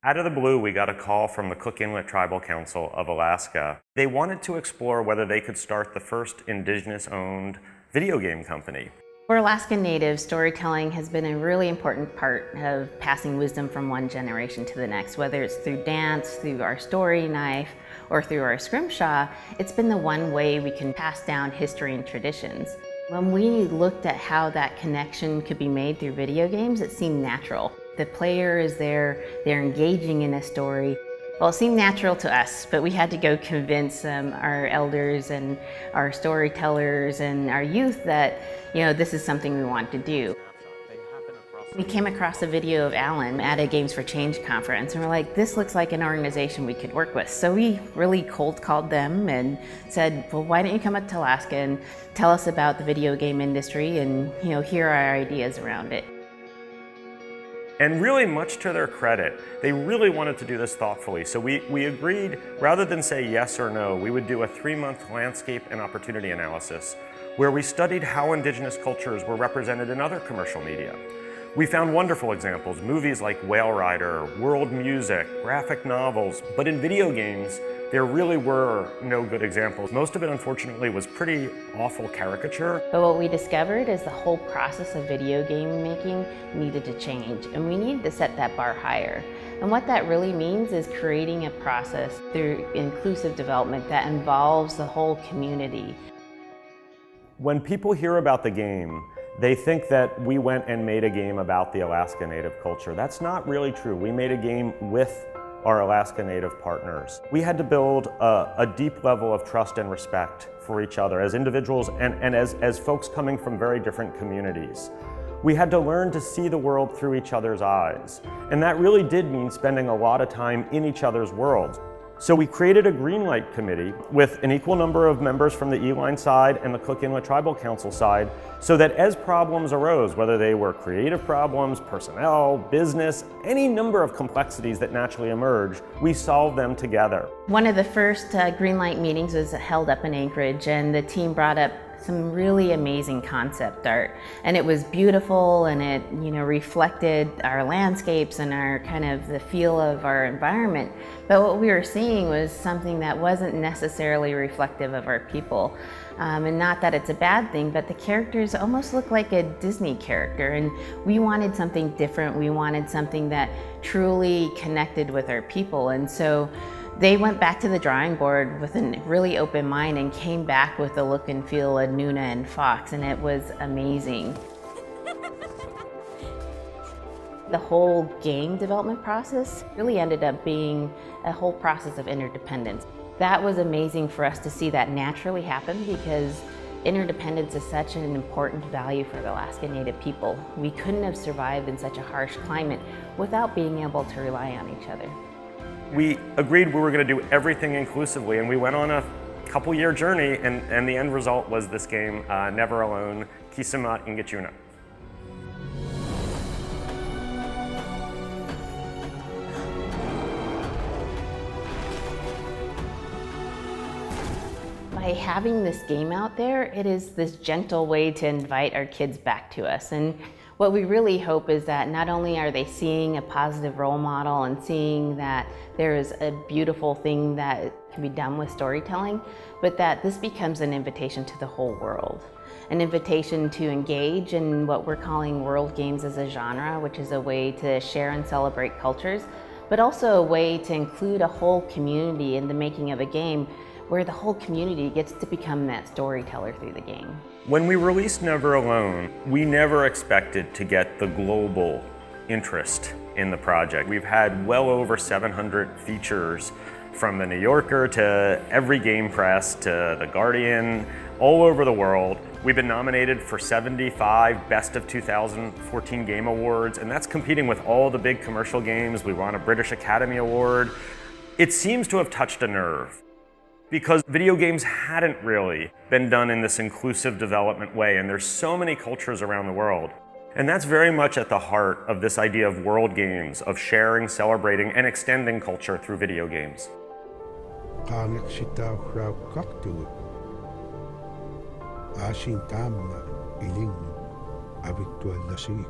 Out of the blue, we got a call from the Cook Inlet Tribal Council of Alaska. They wanted to explore whether they could start the first Indigenous-owned video game company. For Alaska Natives, storytelling has been a really important part of passing wisdom from one generation to the next. Whether it's through dance, through our story knife, or through our scrimshaw, it's been the one way we can pass down history and traditions. When we looked at how that connection could be made through video games, it seemed natural. The player is there, they're engaging in a story. Well, it seemed natural to us, but we had to go convince our elders and our storytellers and our youth that, this is something we want to do. We came across a video of Alan at a Games for Change conference, and we're like, this looks like an organization we could work with. So we really cold called them and said, well, why don't you come up to Alaska and tell us about the video game industry and, hear our ideas around it. And really, much to their credit, they really wanted to do this thoughtfully. So we agreed, rather than say yes or no, we would do a 3-month landscape and opportunity analysis where we studied how Indigenous cultures were represented in other commercial media. We found wonderful examples, movies like Whale Rider, world music, graphic novels, but in video games, there really were no good examples. Most of it, unfortunately, was pretty awful caricature. But what we discovered is the whole process of video game making needed to change, and we needed to set that bar higher. And what that really means is creating a process through inclusive development that involves the whole community. When people hear about the game, they think that we went and made a game about the Alaska Native culture. That's not really true. We made a game with our Alaska Native partners. We had to build a deep level of trust and respect for each other as individuals and as folks coming from very different communities. We had to learn to see the world through each other's eyes. And that really did mean spending a lot of time in each other's worlds. So we created a Greenlight Committee with an equal number of members from the E-Line side and the Cook Inlet Tribal Council side, so that as problems arose, whether they were creative problems, personnel, business, any number of complexities that naturally emerged, we solved them together. One of the first Greenlight meetings was held up in Anchorage, and the team brought up some really amazing concept art, and it was beautiful, and it reflected our landscapes and our kind of the feel of our environment. But what we were seeing was something that wasn't necessarily reflective of our people. And not that it's a bad thing, but the characters almost look like a Disney character, and we wanted something different. We wanted something that truly connected with our people, and so they went back to the drawing board with a really open mind and came back with the look and feel of Nuna and Fox, and it was amazing. The whole game development process really ended up being a whole process of interdependence. That was amazing for us to see that naturally happen, because interdependence is such an important value for the Alaska Native people. We couldn't have survived in such a harsh climate without being able to rely on each other. We agreed we were going to do everything inclusively, and we went on a couple-year journey, and the end result was this game, Never Alone, Kisima Inŋitchuŋa. By having this game out there, it is this gentle way to invite our kids back to us. And what we really hope is that not only are they seeing a positive role model and seeing that there is a beautiful thing that can be done with storytelling, but that this becomes an invitation to the whole world. An invitation to engage in what we're calling world games as a genre, which is a way to share and celebrate cultures, but also a way to include a whole community in the making of a game where the whole community gets to become that storyteller through the game. When we released Never Alone, we never expected to get the global interest in the project. We've had well over 700 features, from the New Yorker to every game press to the Guardian, all over the world. We've been nominated for 75 Best of 2014 Game Awards, and that's competing with all the big commercial games. We won a British Academy Award. It seems to have touched a nerve, because video games hadn't really been done in this inclusive development way, and there's so many cultures around the world. And that's very much at the heart of this idea of world games, of sharing, celebrating, and extending culture through video games. Asin tamna iling abitual lasik